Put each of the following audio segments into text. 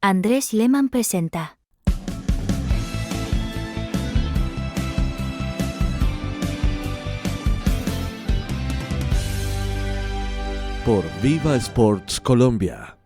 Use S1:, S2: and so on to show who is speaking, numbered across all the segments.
S1: Andrés Lehmann presenta.
S2: Por Viva Sports Colombia.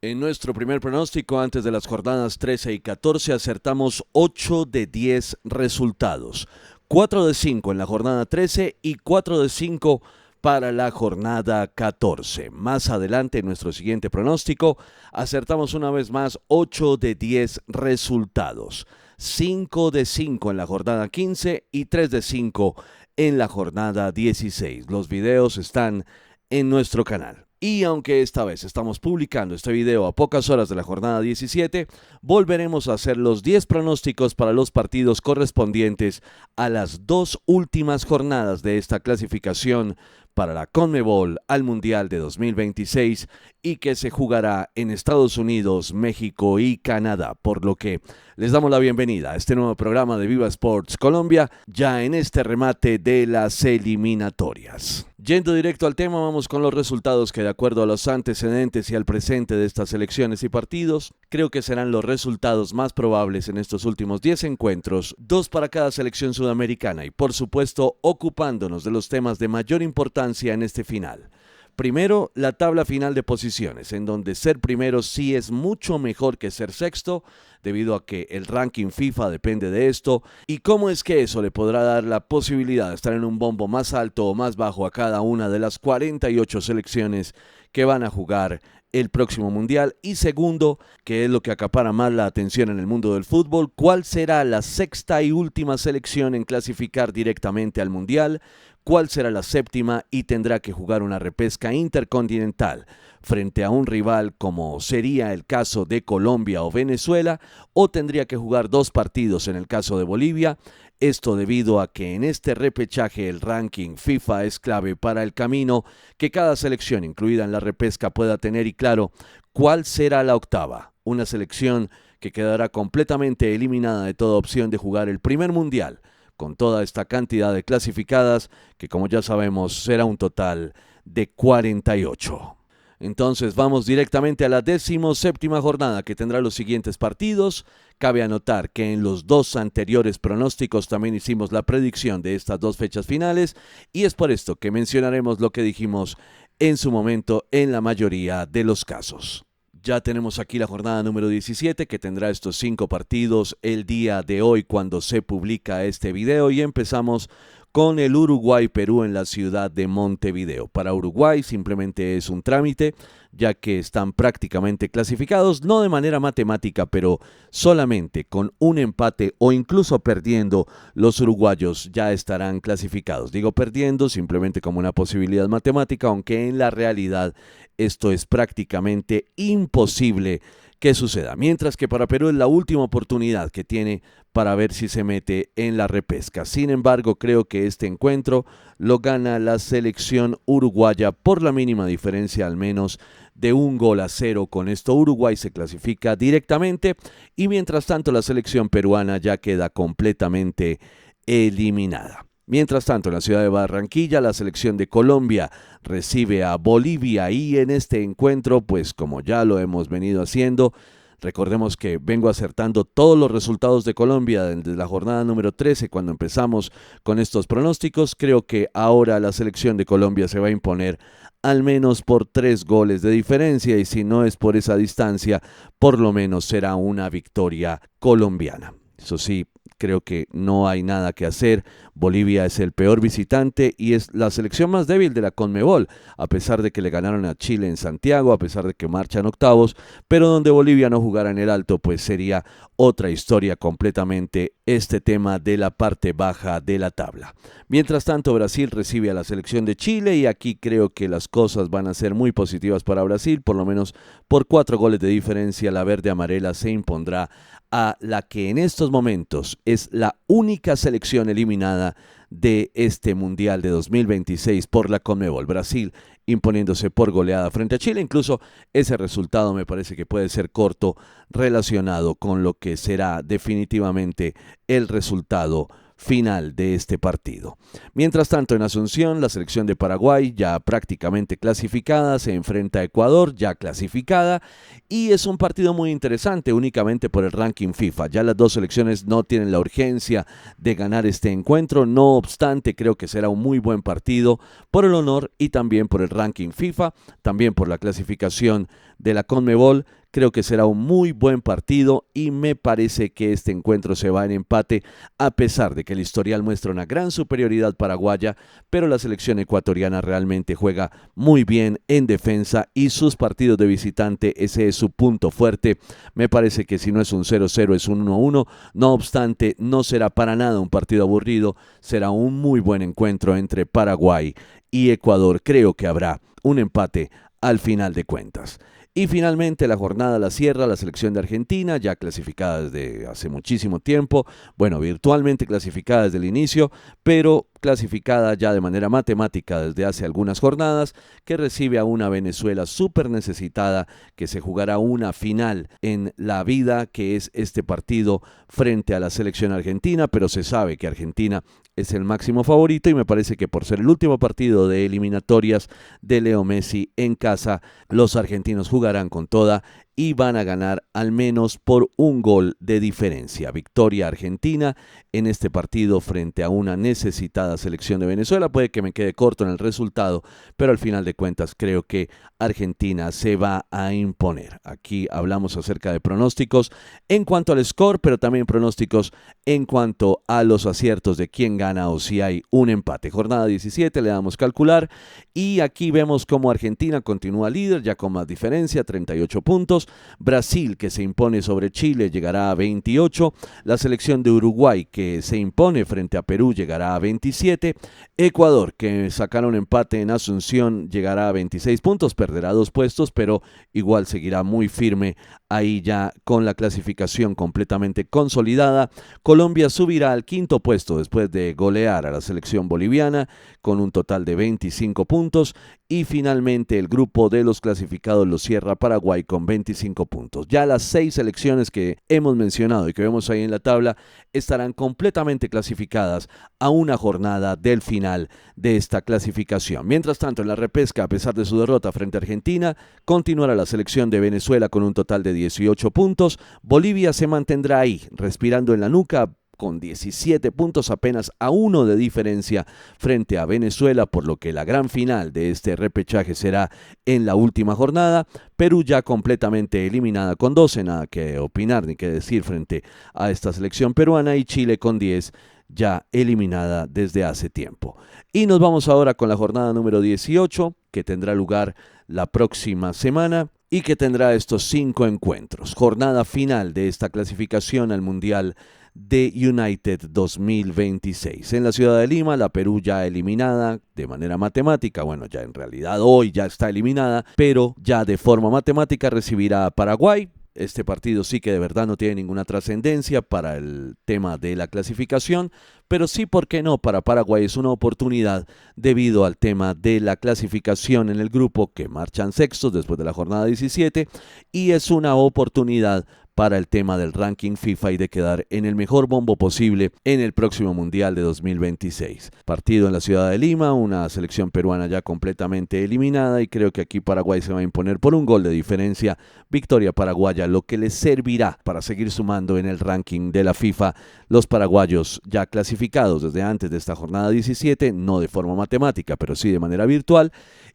S2: En nuestro primer pronóstico antes de las jornadas 13 y 14 acertamos 8 de 10 resultados. 4 de 5 en la jornada 13 y 4 de 5 para la jornada 14. Más adelante en nuestro siguiente pronóstico acertamos una vez más 8 de 10 resultados. 5 de 5 en la jornada 15 y 3 de 5 en la jornada 16. Los videos están en nuestro canal. Y aunque esta vez estamos publicando este video a pocas horas de la jornada 17, volveremos a hacer los 10 pronósticos para los partidos correspondientes a las 2 últimas jornadas de esta clasificación para la CONMEBOL al Mundial de 2026 y que se jugará en Estados Unidos, México y Canadá, por lo que les damos la bienvenida a este nuevo programa de Viva Sports Colombia, ya en este remate de las eliminatorias. Yendo directo al tema, vamos con los resultados que de acuerdo a los antecedentes y al presente de estas selecciones y partidos, creo que serán los resultados más probables en estos últimos 10 encuentros, 2 para cada selección sudamericana y por supuesto ocupándonos de los temas de mayor importancia en este final. Primero, la tabla final de posiciones, en donde ser primero sí es mucho mejor que ser sexto, debido a que el ranking FIFA depende de esto, y cómo es que eso le podrá dar la posibilidad de estar en un bombo más alto o más bajo a cada una de las 48 selecciones que van a jugar el próximo Mundial. Y segundo, que es lo que acapara más la atención en el mundo del fútbol, ¿cuál será la sexta y última selección en clasificar directamente al Mundial? ¿Cuál será la séptima y tendrá que jugar una repesca intercontinental frente a un rival como sería el caso de Colombia o Venezuela, o tendría que jugar 2 partidos en el caso de Bolivia? Esto debido a que en este repechaje el ranking FIFA es clave para el camino que cada selección incluida en la repesca pueda tener y claro, ¿cuál será la octava? Una selección que quedará completamente eliminada de toda opción de jugar el primer mundial con toda esta cantidad de clasificadas que como ya sabemos será un total de 48. Entonces vamos directamente a la 17ª jornada que tendrá los siguientes partidos. Cabe anotar que en los 2 anteriores pronósticos también hicimos la predicción de estas 2 fechas finales y es por esto que mencionaremos lo que dijimos en su momento en la mayoría de los casos. Ya tenemos aquí la jornada número 17 que tendrá estos 5 partidos el día de hoy cuando se publica este video y empezamos con el Uruguay-Perú en la ciudad de Montevideo. Para Uruguay simplemente es un trámite, ya que están prácticamente clasificados, no de manera matemática, pero solamente con un empate o incluso perdiendo, los uruguayos ya estarán clasificados. Digo perdiendo simplemente como una posibilidad matemática, aunque en la realidad esto es prácticamente imposible que suceda. Mientras que para Perú es la última oportunidad que tiene para ver si se mete en la repesca. Sin embargo, creo que este encuentro lo gana la selección uruguaya por la mínima diferencia, al menos de 1-0. Con esto Uruguay se clasifica directamente y mientras tanto la selección peruana ya queda completamente eliminada. Mientras tanto, en la ciudad de Barranquilla, la selección de Colombia recibe a Bolivia y en este encuentro, pues como ya lo hemos venido haciendo, recordemos que vengo acertando todos los resultados de Colombia desde la jornada número 13 cuando empezamos con estos pronósticos. Creo que ahora la selección de Colombia se va a imponer al menos por 3 goles de diferencia y si no es por esa distancia, por lo menos será una victoria colombiana. Eso sí, creo que no hay nada que hacer. Bolivia es el peor visitante y es la selección más débil de la CONMEBOL, a pesar de que le ganaron a Chile en Santiago, a pesar de que marchan octavos, pero donde Bolivia no jugara en el alto, pues sería otra historia completamente este tema de la parte baja de la tabla. Mientras tanto, Brasil recibe a la selección de Chile y aquí creo que las cosas van a ser muy positivas para Brasil, por lo menos por 4 goles de diferencia. La verde amarela se impondrá a la que en estos momentos es la única selección eliminada de este Mundial de 2026 por la CONMEBOL. Brasil imponiéndose por goleada frente a Chile. Incluso ese resultado me parece que puede ser corto relacionado con lo que será definitivamente el resultado final de este partido. Mientras tanto, en Asunción, la selección de Paraguay, ya prácticamente clasificada, se enfrenta a Ecuador, ya clasificada, y es un partido muy interesante únicamente por el ranking FIFA. Ya las dos selecciones no tienen la urgencia de ganar este encuentro, no obstante, creo que será un muy buen partido por el honor y también por el ranking FIFA, también por la clasificación de la CONMEBOL. Creo que será un muy buen partido y me parece que este encuentro se va en empate, a pesar de que el historial muestra una gran superioridad paraguaya, pero la selección ecuatoriana realmente juega muy bien en defensa y sus partidos de visitante, ese es su punto fuerte. Me parece que si no es un 0-0 es un 1-1, no obstante no será para nada un partido aburrido, será un muy buen encuentro entre Paraguay y Ecuador. Creo que habrá un empate al final de cuentas. Y finalmente la jornada la cierra la selección de Argentina, ya clasificada desde hace muchísimo tiempo, bueno, virtualmente clasificada desde el inicio, pero clasificada ya de manera matemática desde hace algunas jornadas, que recibe a una Venezuela súper necesitada, que se jugará una final en la vida, que es este partido frente a la selección argentina, pero se sabe que Argentina es el máximo favorito y me parece que por ser el último partido de eliminatorias de Leo Messi en casa, los argentinos jugarán con toda y van a ganar al menos por un gol de diferencia. Victoria argentina en este partido frente a una necesitada selección de Venezuela. Puede que me quede corto en el resultado, pero al final de cuentas creo que Argentina se va a imponer. Aquí hablamos acerca de pronósticos en cuanto al score, pero también pronósticos en cuanto a los aciertos de quién gana o si hay un empate. Jornada 17 le damos calcular y aquí vemos cómo Argentina continúa líder, ya con más diferencia, 38 puntos. Brasil, que se impone sobre Chile, llegará a 28. La selección de Uruguay, que se impone frente a Perú, llegará a 27. Ecuador, que sacaron empate en Asunción, llegará a 26 puntos, perderá 2 puestos, pero igual seguirá muy firme ahí ya con la clasificación completamente consolidada. Colombia subirá al 5º puesto después de golear a la selección boliviana con un total de 25 puntos. Y finalmente el grupo de los clasificados lo cierra Paraguay con 25 puntos. Ya las 6 selecciones que hemos mencionado y que vemos ahí en la tabla estarán completamente clasificadas a una jornada del final de esta clasificación. Mientras tanto, en la repesca, a pesar de su derrota frente a Argentina, continuará la selección de Venezuela con un total de 18 puntos. Bolivia se mantendrá ahí, respirando en la nuca, con 17 puntos, apenas a 1 de diferencia frente a Venezuela, por lo que la gran final de este repechaje será en la última jornada. Perú ya completamente eliminada con 12, nada que opinar ni que decir frente a esta selección peruana, y Chile con 10 ya eliminada desde hace tiempo. Y nos vamos ahora con la jornada número 18, que tendrá lugar la próxima semana y que tendrá estos 5 encuentros. Jornada final de esta clasificación al Mundial de United 2026. En la ciudad de Lima, la Perú ya eliminada de manera matemática, bueno, ya en realidad hoy ya está eliminada, pero ya de forma matemática recibirá a Paraguay. Este partido sí que de verdad no tiene ninguna trascendencia para el tema de la clasificación, pero sí, ¿por qué no? Para Paraguay es una oportunidad debido al tema de la clasificación en el grupo, que marchan sextos después de la jornada 17, y es una oportunidad para el tema del ranking FIFA y de quedar en el mejor bombo posible en el próximo Mundial de 2026. Partido en la ciudad de Lima, una selección peruana ya completamente eliminada, y creo que aquí Paraguay se va a imponer por un gol de diferencia. Victoria paraguaya, lo que les servirá para seguir sumando en el ranking de la FIFA. Los paraguayos ya clasificados desde antes de esta jornada 17, no de forma matemática, pero sí de manera virtual,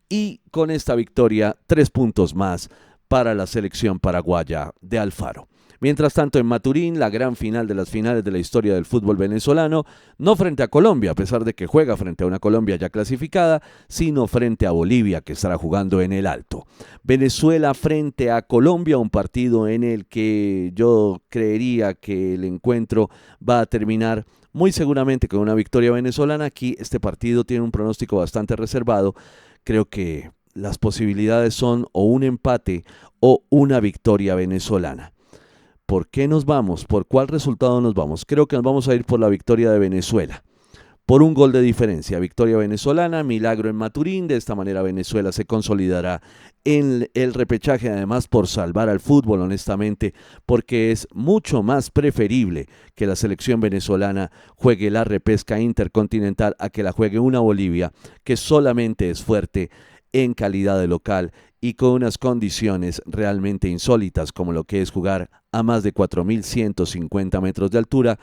S2: y con esta victoria 3 puntos más para la selección paraguaya de Alfaro. Mientras tanto, en Maturín, la gran final de las finales de la historia del fútbol venezolano, no frente a Colombia, a pesar de que juega frente a una Colombia ya clasificada, sino frente a Bolivia, que estará jugando en el Alto. Venezuela frente a Colombia, un partido en el que yo creería que el encuentro va a terminar muy seguramente con una victoria venezolana. Aquí este partido tiene un pronóstico bastante reservado. Creo que las posibilidades son o un empate o una victoria venezolana. ¿Por qué nos vamos? ¿Por cuál resultado nos vamos? Creo que nos vamos a ir por la victoria de Venezuela, por un gol de diferencia. Victoria venezolana, milagro en Maturín. De esta manera Venezuela se consolidará en el repechaje, además por salvar al fútbol, honestamente, porque es mucho más preferible que la selección venezolana juegue la repesca intercontinental a que la juegue una Bolivia que solamente es fuerte en calidad de local y con unas condiciones realmente insólitas como lo que es jugar a más de 4.150 metros de altura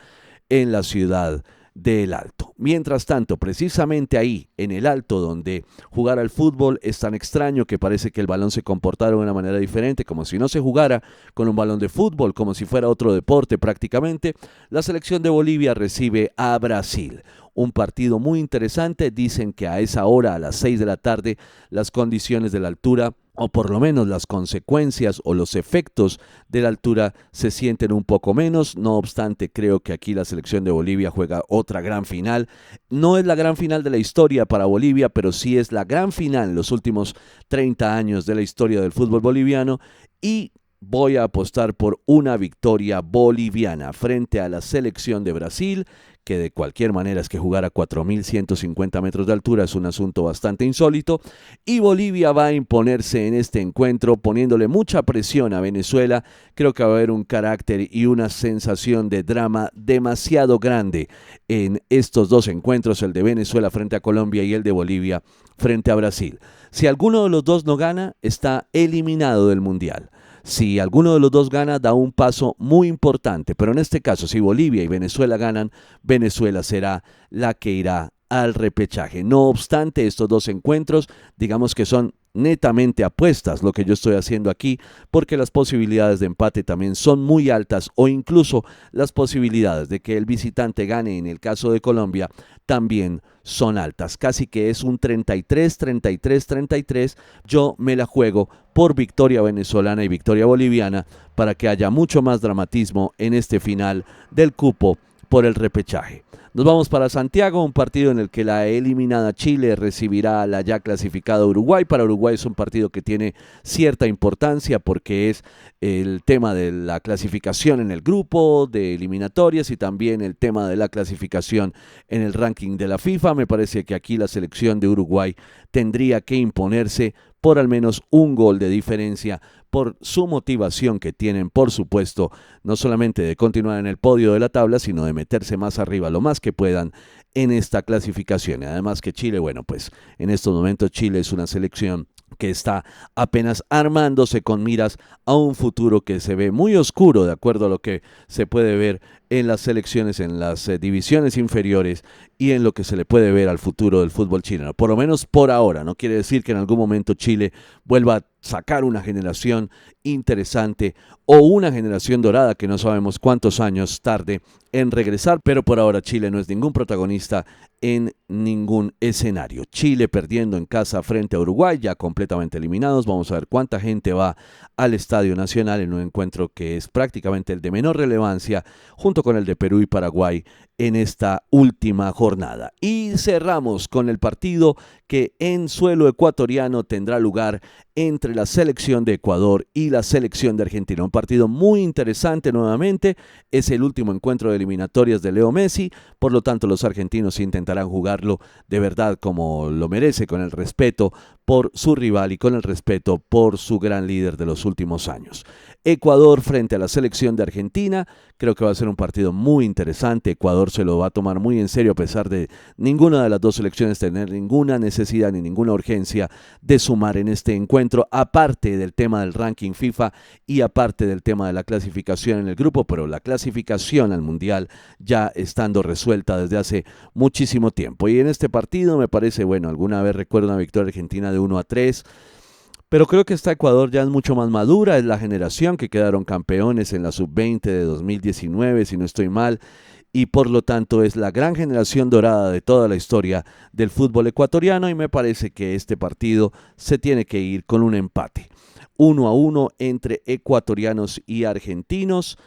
S2: en la ciudad del Alto. Mientras tanto, precisamente ahí, en el Alto, donde jugar al fútbol es tan extraño que parece que el balón se comportara de una manera diferente, como si no se jugara con un balón de fútbol, como si fuera otro deporte prácticamente, la selección de Bolivia recibe a Brasil. Un partido muy interesante. Dicen que a esa hora, a las 6 de la tarde, las condiciones de la altura, o por lo menos las consecuencias o los efectos de la altura, se sienten un poco menos. No obstante, creo que aquí la selección de Bolivia juega otra gran final. No es la gran final de la historia para Bolivia, pero sí es la gran final en los últimos 30 años de la historia del fútbol boliviano, y voy a apostar por una victoria boliviana frente a la selección de Brasil, que de cualquier manera es que jugar a 4.150 metros de altura es un asunto bastante insólito, y Bolivia va a imponerse en este encuentro poniéndole mucha presión a Venezuela. Creo que va a haber un carácter y una sensación de drama demasiado grande en estos dos encuentros, el de Venezuela frente a Colombia y el de Bolivia frente a Brasil. Si alguno de los dos no gana, está eliminado del Mundial. Si alguno de los dos gana, da un paso muy importante, pero en este caso, si Bolivia y Venezuela ganan, Venezuela será la que irá al repechaje. No obstante, estos dos encuentros, digamos que son netamente apuestas lo que yo estoy haciendo aquí, porque las posibilidades de empate también son muy altas, o incluso las posibilidades de que el visitante gane en el caso de Colombia también son altas. Casi que es un 33, 33, 33. Yo me la juego por victoria venezolana y victoria boliviana para que haya mucho más dramatismo en este final del cupo por el repechaje. Nos vamos para Santiago, un partido en el que la eliminada Chile recibirá a la ya clasificada Uruguay. Para Uruguay es un partido que tiene cierta importancia porque es el tema de la clasificación en el grupo de eliminatorias y también el tema de la clasificación en el ranking de la FIFA. Me parece que aquí la selección de Uruguay tendría que imponerse por al menos un gol de diferencia, por su motivación que tienen, por supuesto, no solamente de continuar en el podio de la tabla, sino de meterse más arriba lo más que puedan en esta clasificación. Además que Chile, bueno, pues en estos momentos Chile es una selección que está apenas armándose con miras a un futuro que se ve muy oscuro, de acuerdo a lo que se puede ver en las selecciones, en las divisiones inferiores y en lo que se le puede ver al futuro del fútbol chileno. Por lo menos por ahora. No quiere decir que en algún momento Chile vuelva a sacar una generación interesante o una generación dorada que no sabemos cuántos años tarde en regresar, pero por ahora Chile no es ningún protagonista en ningún escenario. Chile perdiendo en casa frente a Uruguay, ya completamente eliminados. Vamos a ver cuánta gente va al Estadio Nacional en un encuentro que es prácticamente el de menor relevancia, junto con el de Perú y Paraguay en esta última jornada. Y cerramos con el partido que en suelo ecuatoriano tendrá lugar entre la selección de Ecuador y la selección de Argentina. Un partido muy interesante nuevamente. Es el último encuentro de eliminatorias de Leo Messi, por lo tanto los argentinos intentarán jugarlo de verdad como lo merece, con el respeto por su rival y con el respeto por su gran líder de los últimos años. Ecuador frente a la selección de Argentina, creo que va a ser un partido muy interesante. Ecuador se lo va a tomar muy en serio a pesar de ninguna de las dos selecciones tener ninguna necesidad ni ninguna urgencia de sumar en este encuentro, aparte del tema del ranking FIFA y aparte del tema de la clasificación en el grupo, pero la clasificación al Mundial ya estando resuelta desde hace muchísimo tiempo. Y en este partido me parece, bueno, alguna vez recuerdo una victoria argentina de 1-3, pero creo que esta Ecuador ya es mucho más madura, es la generación que quedaron campeones en la sub-20 de 2019, si no estoy mal, y por lo tanto es la gran generación dorada de toda la historia del fútbol ecuatoriano, y me parece que este partido se tiene que ir con un empate. 1-1 entre ecuatorianos y argentinos.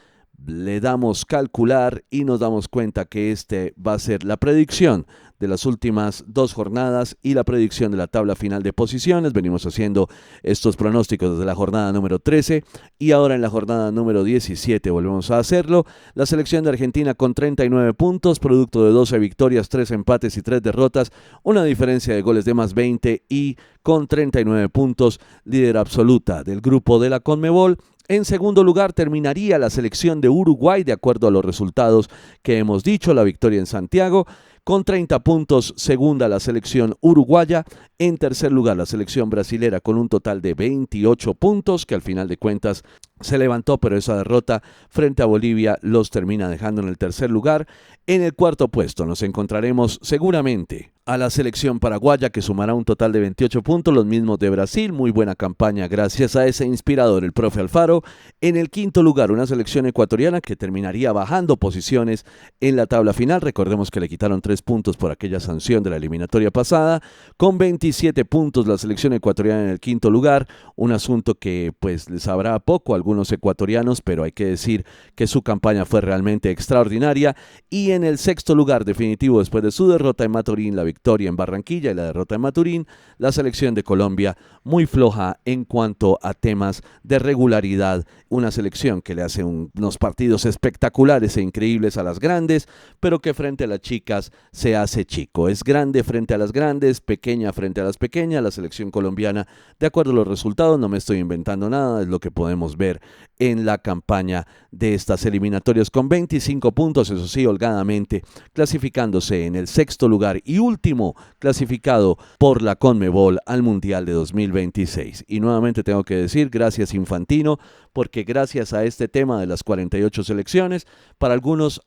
S2: Le damos calcular y nos damos cuenta que este va a ser la predicción de las últimas 2 jornadas y la predicción de la tabla final de posiciones. Venimos haciendo estos pronósticos desde la jornada número 13 y ahora en la jornada número 17 volvemos a hacerlo. La selección de Argentina con 39 puntos, producto de 12 victorias, 3 empates y 3 derrotas, una diferencia de goles de más 20 y con 39 puntos, líder absoluta del grupo de la CONMEBOL. En segundo lugar terminaría la selección de Uruguay, de acuerdo a los resultados que hemos dicho, la victoria en Santiago. Con 30 puntos, segunda la selección uruguaya. En tercer lugar, la selección brasilera con un total de 28 puntos, que al final de cuentas se levantó, pero esa derrota frente a Bolivia los termina dejando en el tercer lugar. En el cuarto puesto nos encontraremos seguramente a la selección paraguaya, que sumará un total de 28 puntos, los mismos de Brasil. Muy buena campaña gracias a ese inspirador, el profe Alfaro. En el quinto lugar, una selección ecuatoriana que terminaría bajando posiciones en la tabla final. Recordemos que le quitaron 3 puntos por aquella sanción de la eliminatoria pasada. Con 27 puntos la selección ecuatoriana en el quinto lugar. Un asunto que pues les sabrá poco a algunos ecuatorianos, pero hay que decir que su campaña fue realmente extraordinaria. Y en el sexto lugar definitivo, después de su derrota en Maturín, la victoria en Barranquilla y la derrota en Maturín, la selección de Colombia muy floja en cuanto a temas de regularidad. Una selección que le hace unos partidos espectaculares e increíbles a las grandes, pero que frente a las chicas se hace chico. Es grande frente a las grandes, pequeña frente a las pequeñas. La selección colombiana, de acuerdo a los resultados, no me estoy inventando nada, es lo que podemos ver en la campaña de estas eliminatorias, con 25 puntos, eso sí, holgadamente, clasificándose en el sexto lugar y último clasificado por la CONMEBOL al Mundial de 2026. Y nuevamente tengo que decir, gracias Infantino, porque gracias a este tema de las 48 selecciones, para algunos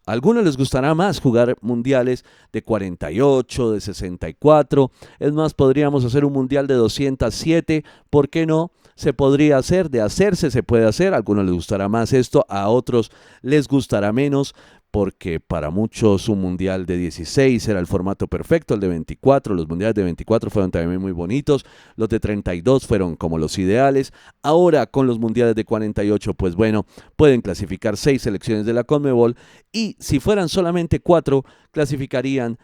S2: les gustará más jugar mundiales de 48, de 64, es más, podríamos hacer un mundial de 207, ¿por qué no? Se podría hacer, de hacerse se puede hacer, a algunos les gustará más esto, a otros les gustará menos, porque para muchos un mundial de 16 era el formato perfecto, el de 24, los mundiales de 24 fueron también muy bonitos, los de 32 fueron como los ideales. Ahora con los mundiales de 48, pues bueno, pueden clasificar 6 selecciones de la CONMEBOL y si fueran solamente 4, clasificarían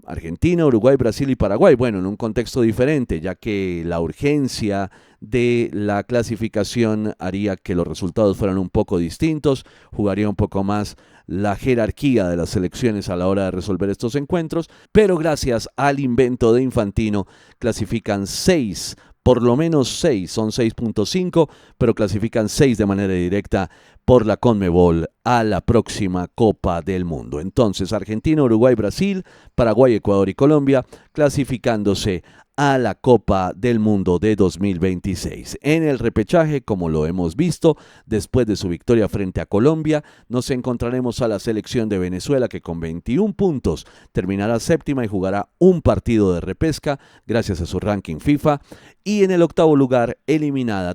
S2: Argentina, Uruguay, Brasil y Paraguay. Bueno, en un contexto diferente, ya que la urgencia de la clasificación haría que los resultados fueran un poco distintos, jugaría un poco más la jerarquía de las selecciones a la hora de resolver estos encuentros, pero gracias al invento de Infantino clasifican 6, por lo menos 6, son 6.5, pero clasifican 6 de manera directa por la CONMEBOL a la próxima Copa del Mundo. Entonces, Argentina, Uruguay, Brasil, Paraguay, Ecuador y Colombia clasificándose a la Copa del Mundo de 2026. En el repechaje, como lo hemos visto, después de su victoria frente a Colombia, nos encontraremos a la selección de Venezuela, que con 21 puntos terminará séptima y jugará un partido de repesca gracias a su ranking FIFA. Y en el octavo lugar,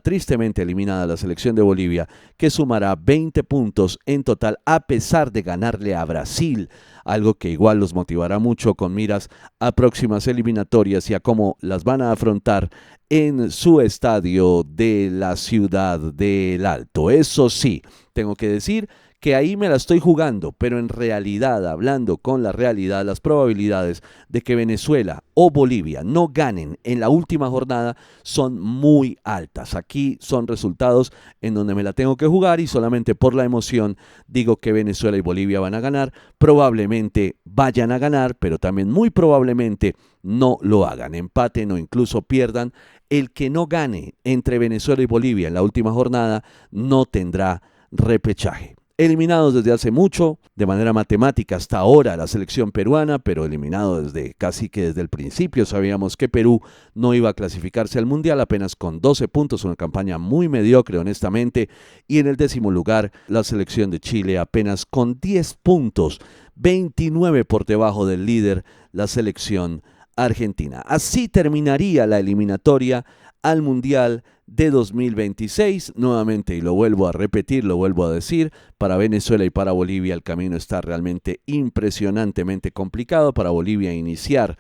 S2: tristemente eliminada la selección de Bolivia, que sumará 20 puntos en total a pesar de ganarle a Brasil, algo que igual los motivará mucho con miras a próximas eliminatorias y a cómo las van a afrontar en su estadio de la Ciudad del Alto. Eso sí, tengo que decir que ahí me la estoy jugando, pero en realidad, hablando con la realidad, las probabilidades de que Venezuela o Bolivia no ganen en la última jornada son muy altas. Aquí son resultados en donde me la tengo que jugar y solamente por la emoción digo que Venezuela y Bolivia van a ganar. Probablemente vayan a ganar, pero también muy probablemente no lo hagan, empaten o incluso pierdan. El que no gane entre Venezuela y Bolivia en la última jornada no tendrá repechaje. Eliminados desde hace mucho, de manera matemática hasta ahora la selección peruana, pero eliminado casi que desde el principio. Sabíamos que Perú no iba a clasificarse al Mundial, apenas con 12 puntos, una campaña muy mediocre honestamente. Y en el 10º lugar la selección de Chile apenas con 10 puntos, 29 por debajo del líder, la selección argentina. Así terminaría la eliminatoria al Mundial de 2026, nuevamente, y lo vuelvo a repetir, lo vuelvo a decir, para Venezuela y para Bolivia el camino está realmente impresionantemente complicado. Para Bolivia iniciar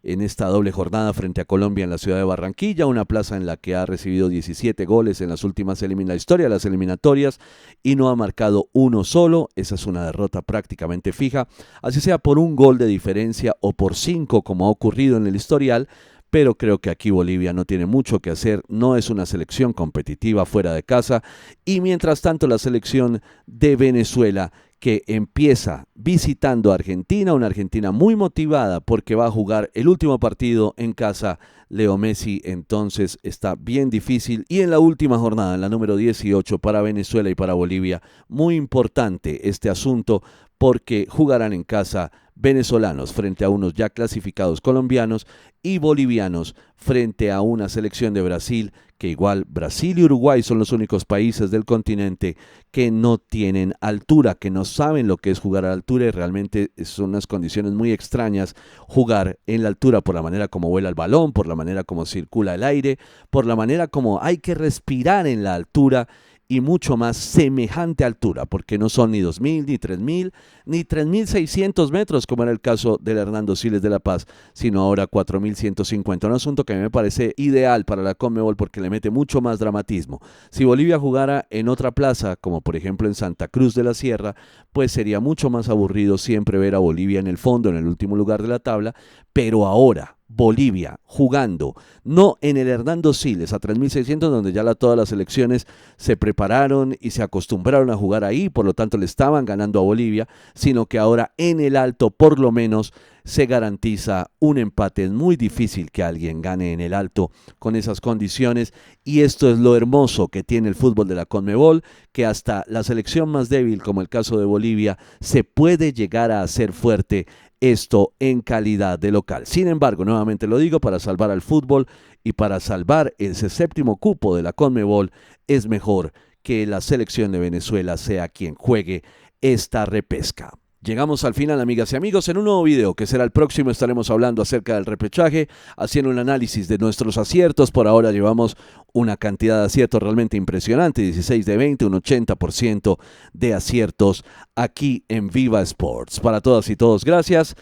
S2: en esta doble jornada frente a Colombia en la ciudad de Barranquilla, una plaza en la que ha recibido 17 goles en las últimas la historia de las eliminatorias y no ha marcado uno solo. Esa es una derrota prácticamente fija, así sea por un gol de diferencia o por 5 como ha ocurrido en el historial. Pero creo que aquí Bolivia no tiene mucho que hacer, no es una selección competitiva fuera de casa, y mientras tanto la selección de Venezuela, que empieza visitando a Argentina, una Argentina muy motivada porque va a jugar el último partido en casa, Leo Messi, entonces está bien difícil. Y en la última jornada, en la número 18 para Venezuela y para Bolivia, muy importante este asunto porque jugarán en casa venezolanos frente a unos ya clasificados colombianos y bolivianos frente a una selección de Brasil, que igual Brasil y Uruguay son los únicos países del continente que no tienen altura, que no saben lo que es jugar a la altura, y realmente son unas condiciones muy extrañas jugar en la altura por la manera como vuela el balón, por la manera como circula el aire, por la manera como hay que respirar en la altura y mucho más semejante altura, porque no son ni 2.000, ni 3.000, ni 3.600 metros, como era el caso del Hernando Siles de La Paz, sino ahora 4.150. Un asunto que a mí me parece ideal para la Conmebol porque le mete mucho más dramatismo. Si Bolivia jugara en otra plaza, como por ejemplo en Santa Cruz de la Sierra, pues sería mucho más aburrido siempre ver a Bolivia en el fondo, en el último lugar de la tabla, pero ahora Bolivia jugando, no en el Hernando Siles a 3.600, donde ya todas las selecciones se prepararon y se acostumbraron a jugar ahí, por lo tanto le estaban ganando a Bolivia, sino que ahora en el alto por lo menos se garantiza un empate. Es muy difícil que alguien gane en el alto con esas condiciones, y esto es lo hermoso que tiene el fútbol de la Conmebol, que hasta la selección más débil, como el caso de Bolivia, se puede llegar a hacer fuerte, esto en calidad de local. Sin embargo, nuevamente lo digo, para salvar al fútbol y para salvar ese séptimo cupo de la Conmebol, es mejor que la selección de Venezuela sea quien juegue esta repesca. Llegamos al final, amigas y amigos. En un nuevo video, que será el próximo, estaremos hablando acerca del repechaje, haciendo un análisis de nuestros aciertos. Por ahora llevamos una cantidad de aciertos realmente impresionante, 16 de 20, un 80% de aciertos aquí en Viva Sports. Para todas y todos, gracias,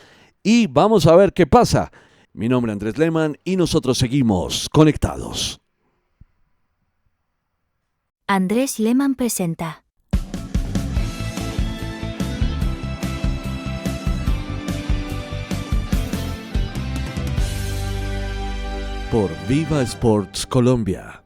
S2: y vamos a ver qué pasa. Mi nombre es Andrés Lehmann y nosotros seguimos conectados.
S1: Andrés Lehmann presenta.
S2: Por Viva Sports Colombia.